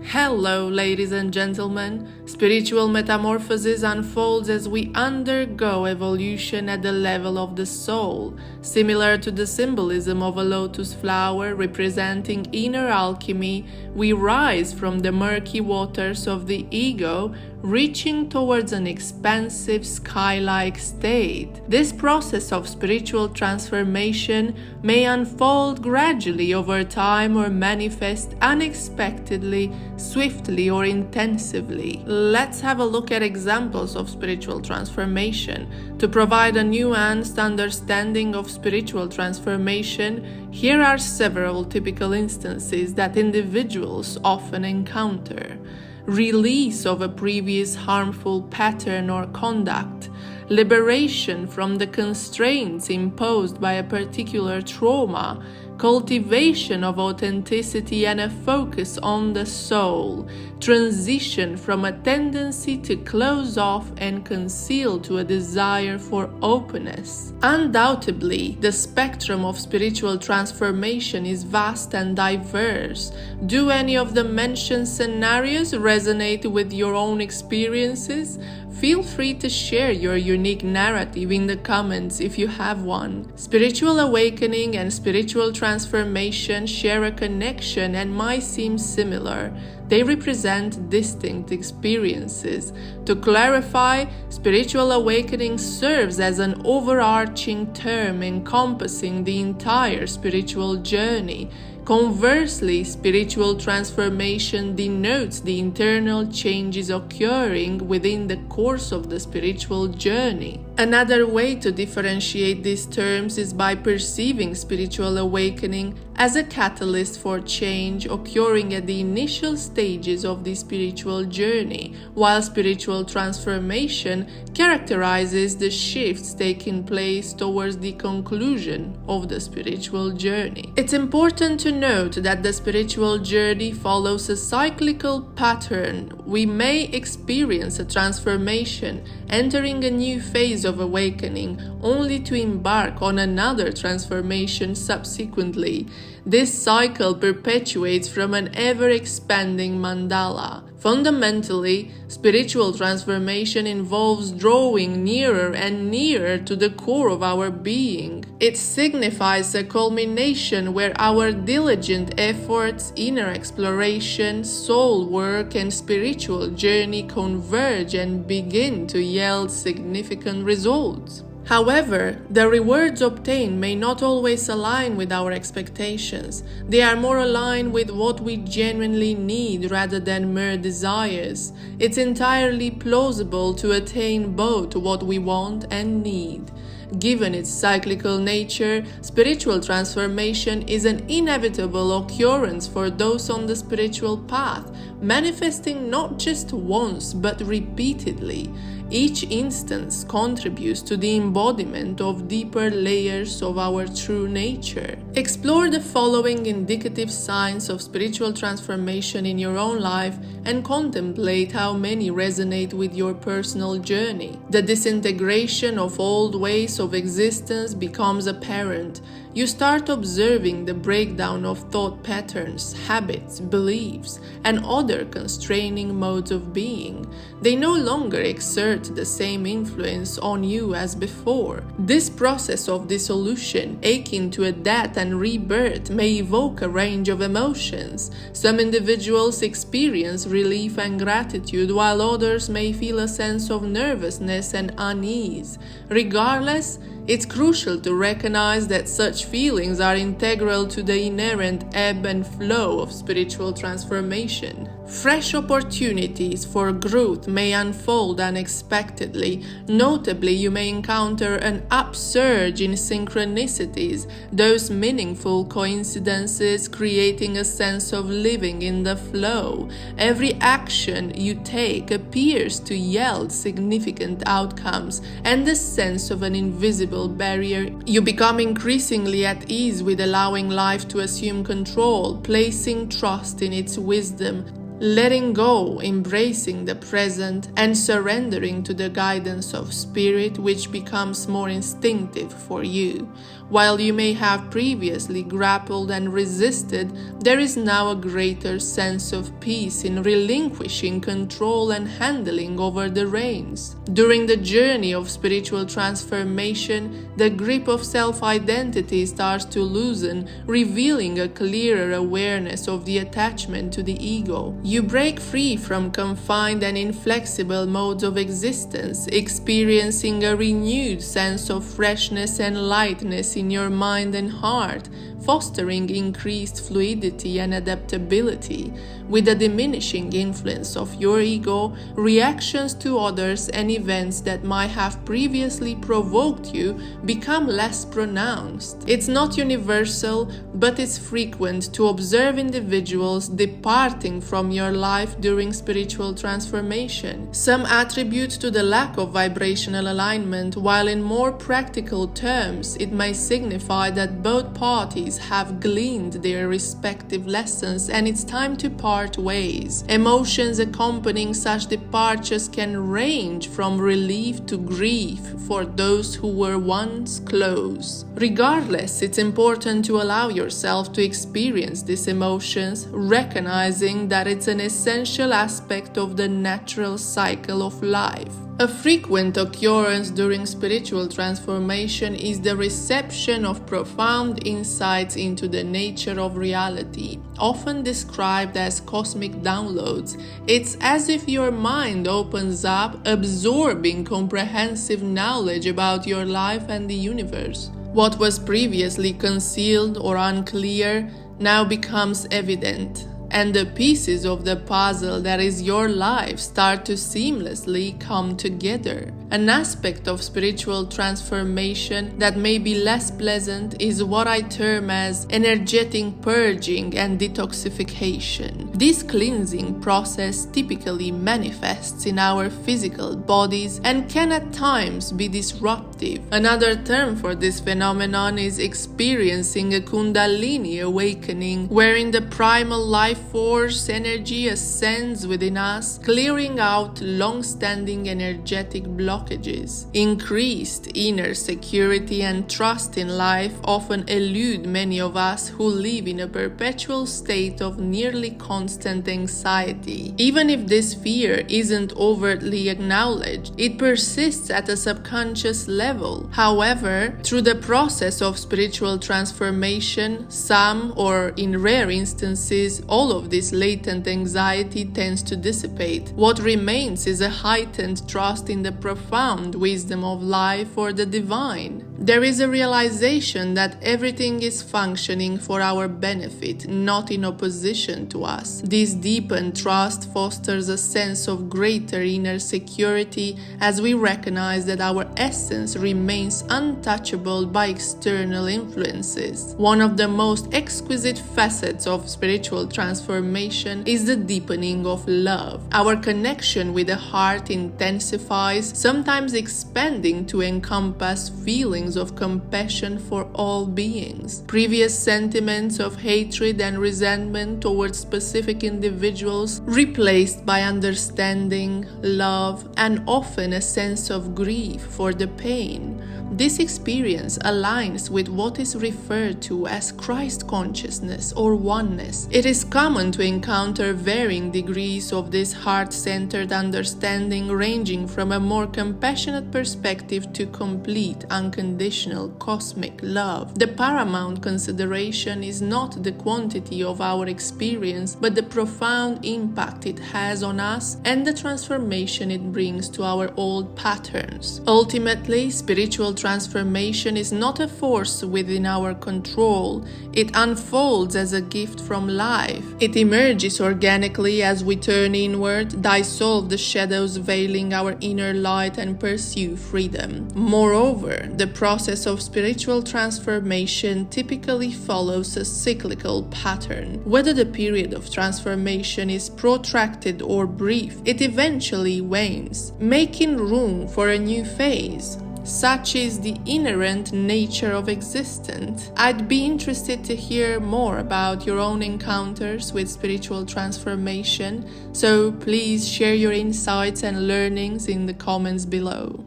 Hello, ladies and gentlemen. Spiritual metamorphosis unfolds as we undergo evolution at the level of the soul, similar to the symbolism of a lotus flower representing inner alchemy. We rise from the murky waters of the ego, reaching towards an expansive sky-like state. This process of spiritual transformation may unfold gradually over time or manifest unexpectedly, swiftly or intensively. Let's have a look at examples of spiritual transformation. To provide a nuanced understanding of spiritual transformation, here are several typical instances that individuals often encounter. Release of a previous harmful pattern or conduct, liberation from the constraints imposed by a particular trauma, cultivation of authenticity and a focus on the soul, transition from a tendency to close off and conceal to a desire for openness. Undoubtedly, the spectrum of spiritual transformation is vast and diverse. Do any of the mentioned scenarios resonate with your own experiences? Feel free to share your unique narrative in the comments if you have one. Spiritual awakening and spiritual transformation share a connection and might seem similar. They represent distinct experiences. To clarify, spiritual awakening serves as an overarching term encompassing the entire spiritual journey. Conversely, spiritual transformation denotes the internal changes occurring within the course of the spiritual journey. Another way to differentiate these terms is by perceiving spiritual awakening as a catalyst for change occurring at the initial stages of the spiritual journey, while spiritual transformation characterizes the shifts taking place towards the conclusion of the spiritual journey. It's important to note that the spiritual journey follows a cyclical pattern. We may experience a transformation, entering a new phase of awakening, only to embark on another transformation subsequently. This cycle perpetuates from an ever-expanding mandala. Fundamentally, spiritual transformation involves drawing nearer and nearer to the core of our being. It signifies a culmination where our diligent efforts, inner exploration, soul work, and spiritual journey converge and begin to yield significant results. However, the rewards obtained may not always align with our expectations. They are more aligned with what we genuinely need rather than mere desires. It's entirely plausible to attain both what we want and need. Given its cyclical nature, spiritual transformation is an inevitable occurrence for those on the spiritual path, manifesting not just once but repeatedly. Each instance contributes to the embodiment of deeper layers of our true nature. Explore the following indicative signs of spiritual transformation in your own life and contemplate how many resonate with your personal journey. The disintegration of old ways of existence becomes apparent. You start observing the breakdown of thought patterns, habits, beliefs, and other constraining modes of being. They no longer exert the same influence on you as before. This process of dissolution, akin to a death and rebirth, may evoke a range of emotions. Some individuals experience relief and gratitude, while others may feel a sense of nervousness and unease. Regardless, it's crucial to recognize that such feelings are integral to the inherent ebb and flow of spiritual transformation. Fresh opportunities for growth may unfold unexpectedly. Notably, you may encounter an upsurge in synchronicities, those meaningful coincidences creating a sense of living in the flow. Every action you take appears to yield significant outcomes, and the sense of an invisible barrier. You become increasingly at ease with allowing life to assume control, placing trust in its wisdom. letting go, embracing the present, and surrendering to the guidance of spirit, which becomes more instinctive for you. While you may have previously grappled and resisted, there is now a greater sense of peace in relinquishing control and handling over the reins. During the journey of spiritual transformation, the grip of self-identity starts to loosen, revealing a clearer awareness of the attachment to the ego. You break free from confined and inflexible modes of existence, experiencing a renewed sense of freshness and lightness in your mind and heart, fostering increased fluidity and adaptability. With the diminishing influence of your ego, reactions to others and events that might have previously provoked you become less pronounced. It's not universal, but it's frequent to observe individuals departing from your life during spiritual transformation. Some attribute to the lack of vibrational alignment, while in more practical terms, it may signify that both parties have gleaned their respective lessons and it's time to part ways. Emotions accompanying such departures can range from relief to grief for those who were once close. Regardless, it's important to allow yourself to experience these emotions, recognizing that it's an essential aspect of the natural cycle of life. A frequent occurrence during spiritual transformation is the reception of profound insights into the nature of reality, often described as cosmic downloads. It's as if your mind opens up, absorbing comprehensive knowledge about your life and the universe. What was previously concealed or unclear now becomes evident, and the pieces of the puzzle that is your life start to seamlessly come together. An aspect of spiritual transformation that may be less pleasant is what I term as energetic purging and detoxification. This cleansing process typically manifests in our physical bodies and can at times be disruptive. Another term for this phenomenon is experiencing a Kundalini awakening, wherein the primal life force energy ascends within us, clearing out long-standing energetic blockages. Increased inner security and trust in life often elude many of us who live in a perpetual state of nearly constant anxiety. Even if this fear isn't overtly acknowledged, it persists at a subconscious level. However, through the process of spiritual transformation, some, or in rare instances, all of this latent anxiety tends to dissipate. What remains is a heightened trust in the profound wisdom of life or the divine. There is a realization that everything is functioning for our benefit, not in opposition to us. This deepened trust fosters a sense of greater inner security as we recognize that our essence remains untouchable by external influences. One of the most exquisite facets of spiritual transformation is the deepening of love. Our connection with the heart intensifies, sometimes expanding to encompass feelings of compassion for all beings. Previous sentiments of hatred and resentment towards specific individuals replaced by understanding, love, and often a sense of grief for the pain. This experience aligns with what is referred to as Christ consciousness or oneness. It is common to encounter varying degrees of this heart-centered understanding, ranging from a more compassionate perspective to complete unconditional cosmic love. The paramount consideration is not the quantity of our experience, but the profound impact it has on us and the transformation it brings to our old patterns. Ultimately, spiritual transformation is not a force within our control. It unfolds as a gift from life. It emerges organically as we turn inward, dissolve the shadows veiling our inner light, and pursue freedom. Moreover, the process of spiritual transformation typically follows a cyclical pattern. Whether the period of transformation is protracted or brief, it eventually wanes, making room for a new phase. Such is the inherent nature of existence. I'd be interested to hear more about your own encounters with spiritual transformation, so please share your insights and learnings in the comments below.